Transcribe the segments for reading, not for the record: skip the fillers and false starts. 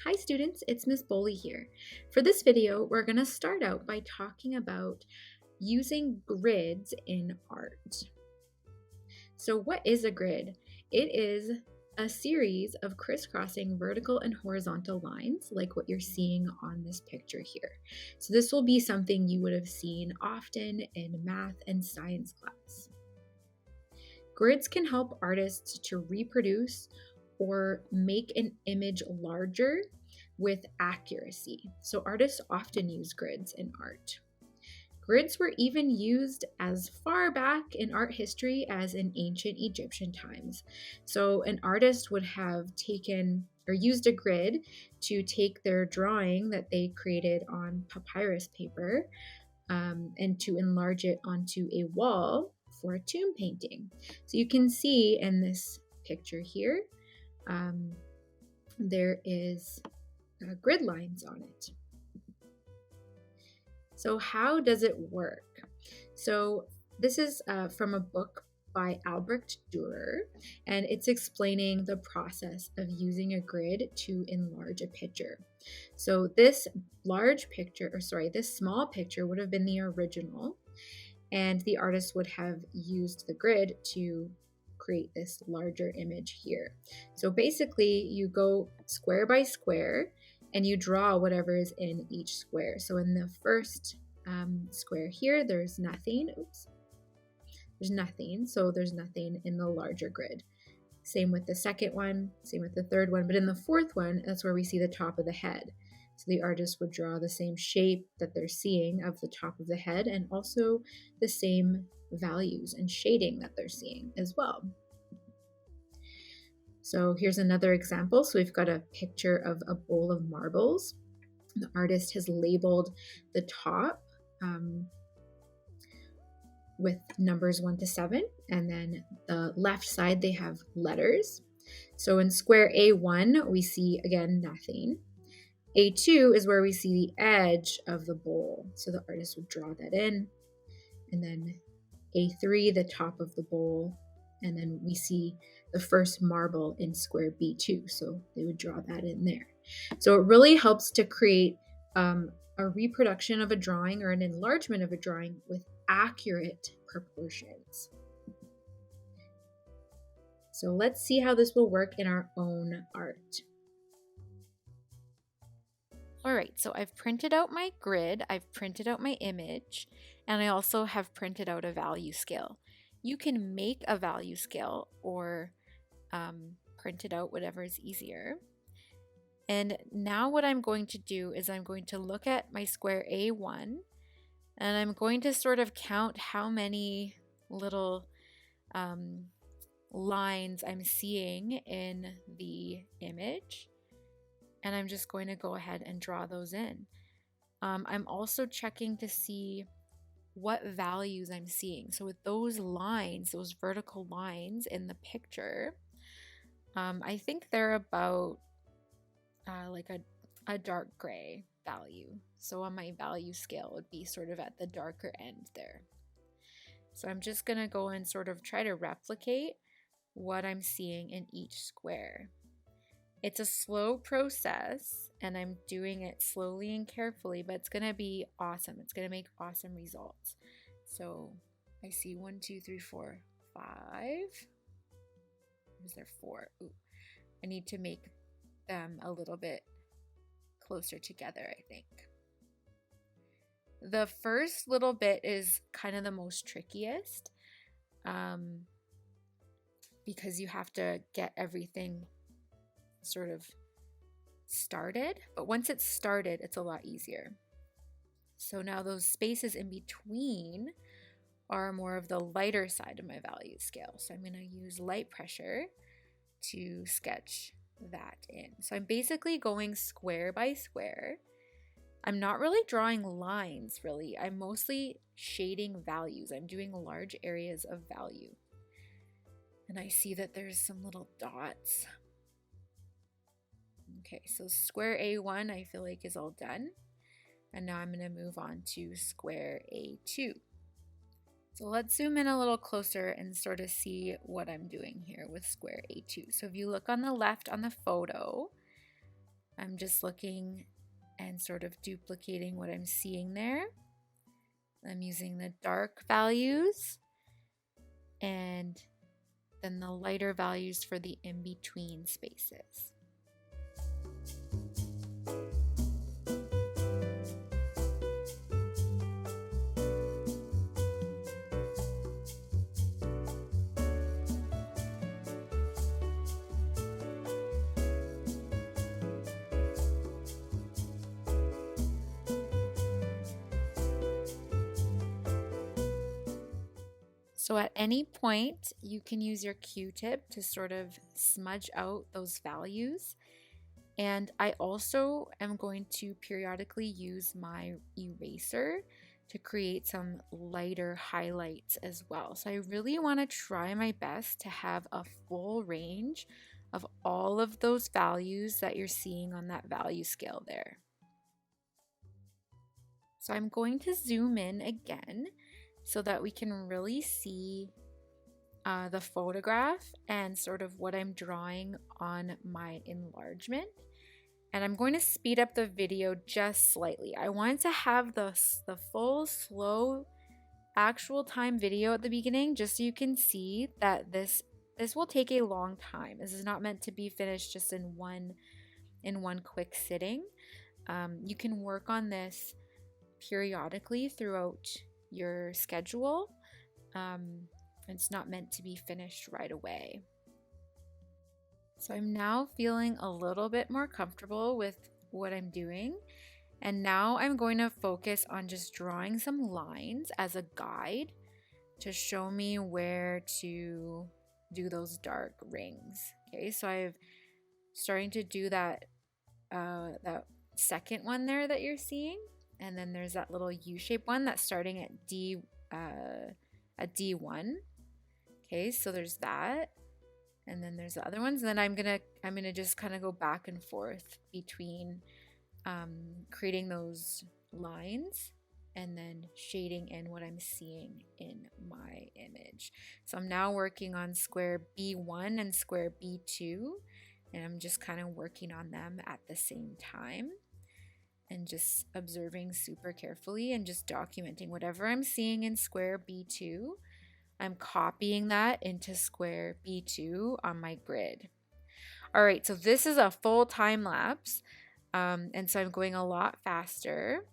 Hi students, it's Ms.Boley here. For this video, we're going to start out by talking about using grids in art. So what is a grid? It is a series of crisscrossing vertical and horizontal lines like what you're seeing on this picture here. So this will be something you would have seen often in math and science class. Grids can help artists to reproduce or make an image larger with accuracy. So artists often use grids in art. Grids were even used as far back in art history as in ancient Egyptian times. So an artist would have taken or used a grid to take their drawing that they created on papyrus paper and to enlarge it onto a wall for a tomb painting. So you can see in this picture here, there is grid lines on it. So how does it work? So this is from a book by Albrecht Dürer, and it's explaining the process of using a grid to enlarge a picture. So this this small picture would have been the original, and the artist would have used the grid to create this larger image here. So basically you go square by square and you draw whatever is in each square. So in the first square here, there's nothing. There's nothing. So there's nothing in the larger grid. Same with the second one, same with the third one. But in the fourth one, that's where we see the top of the head. So the artist would draw the same shape that they're seeing of the top of the head and also the same values and shading that they're seeing as well. So here's another example. So we've got a picture of a bowl of marbles. The artist has labeled the top with numbers 1 to 7, and then the left side they have letters. So in square A1 we see again nothing. A2 is where we see the edge of the bowl, so the artist would draw that in, and then A3 the top of the bowl, and then we see the first marble in square B2, so they would draw that in there. So it really helps to create a reproduction of a drawing or an enlargement of a drawing with accurate proportions. So let's see how this will work in our own art. All right, so I've printed out my grid, I've printed out my image, and I also have printed out a value scale. You can make a value scale or print it out, whatever is easier. And now what I'm going to do is I'm going to look at my square A1 and I'm going to sort of count how many little lines I'm seeing in the image. And I'm just going to go ahead and draw those in. I'm also checking to see what values I'm seeing. So with those lines, those vertical lines in the picture, I think they're about like a dark gray value. So on my value scale, it would be sort of at the darker end there. So I'm just going to go and sort of try to replicate what I'm seeing in each square. It's a slow process and I'm doing it slowly and carefully, but it's going to be awesome. It's going to make awesome results. So I see 1, 2, 3, 4, 5. Is there 4? Ooh, I need to make them a little bit closer together, I think. The first little bit is kind of the most trickiest because you have to get everything sort of started, but once it's started, it's a lot easier. So now those spaces in between are more of the lighter side of my value scale. So I'm going to use light pressure to sketch that in. So I'm basically going square by square. I'm not really drawing lines, really. I'm mostly shading values. I'm doing large areas of value. And I see that there's some little dots. Okay, so square A1 I feel like is all done. And now I'm going to move on to square A2. So let's zoom in a little closer and sort of see what I'm doing here with square A2. So if you look on the left on the photo, I'm just looking and sort of duplicating what I'm seeing there. I'm using the dark values and then the lighter values for the in-between spaces. So at any point, you can use your Q-tip to sort of smudge out those values. And I also am going to periodically use my eraser to create some lighter highlights as well. So I really want to try my best to have a full range of all of those values that you're seeing on that value scale there. So I'm going to zoom in again so that we can really see the photograph and sort of what I'm drawing on my enlargement. And I'm going to speed up the video just slightly. I wanted to have the full slow actual time video at the beginning just so you can see that this will take a long time. This is not meant to be finished just in one quick sitting. You can work on this periodically throughout your schedule. It's not meant to be finished right away. So I'm now feeling a little bit more comfortable with what I'm doing. And now I'm going to focus on just drawing some lines as a guide to show me where to do those dark rings. Okay, so I'm starting to do that second one there that you're seeing. And then there's that little U-shaped one that's starting at D1. Okay, so there's that. And then there's the other ones. And then I'm gonna just kind of go back and forth between creating those lines and then shading in what I'm seeing in my image. So I'm now working on square B1 and square B2, and I'm just kind of working on them at the same time and just observing super carefully and just documenting whatever I'm seeing in square B2. I'm copying that into square B2 on my grid. All right, so this is a full time lapse. And so I'm going a lot faster.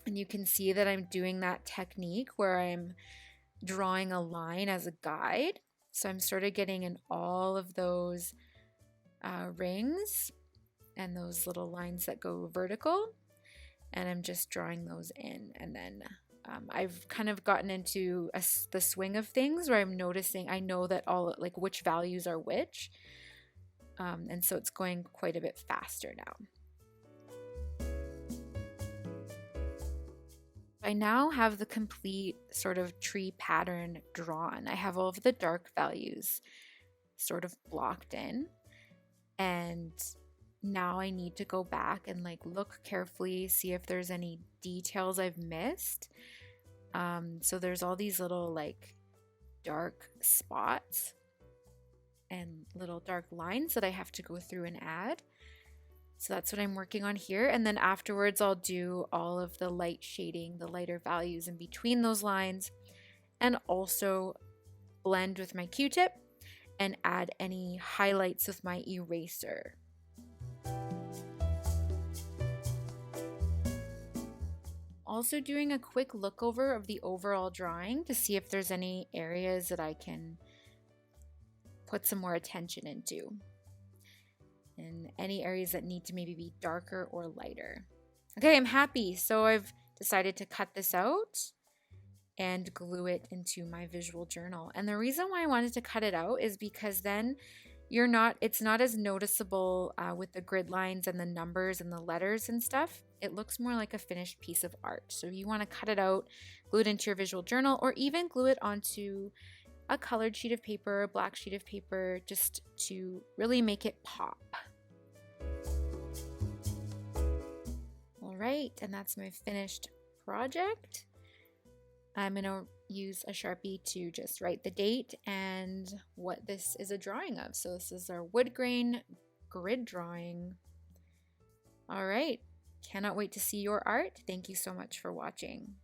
And you can see that I'm doing that technique where I'm drawing a line as a guide. So I'm sort of getting in all of those rings and those little lines that go vertical. And I'm just drawing those in. And then I've kind of gotten into the swing of things where I'm noticing, I know that all like which values are which. And so it's going quite a bit faster now. I now have the complete sort of tree pattern drawn. I have all of the dark values sort of blocked in. And now I need to go back and like look carefully, see if there's any details I've missed. So there's all these little like dark spots and little dark lines that I have to go through and add. So that's what I'm working on here. And then afterwards, I'll do all of the light shading, the lighter values in between those lines, and also blend with my Q-tip and add any highlights with my eraser. Also doing a quick look over of the overall drawing to see if there's any areas that I can put some more attention into. And any areas that need to maybe be darker or lighter. Okay, I'm happy. So I've decided to cut this out and glue it into my visual journal. And the reason why I wanted to cut it out is because then it's not as noticeable with the grid lines and the numbers and the letters and stuff. It looks more like a finished piece of art. So you want to cut it out, glue it into your visual journal, or even glue it onto a colored sheet of paper, a black sheet of paper, just to really make it pop. All right, and that's my finished project. I'm going to use a Sharpie to just write the date and what this is a drawing of. So this is our wood grain grid drawing All right, cannot wait to see your art. Thank you so much for watching.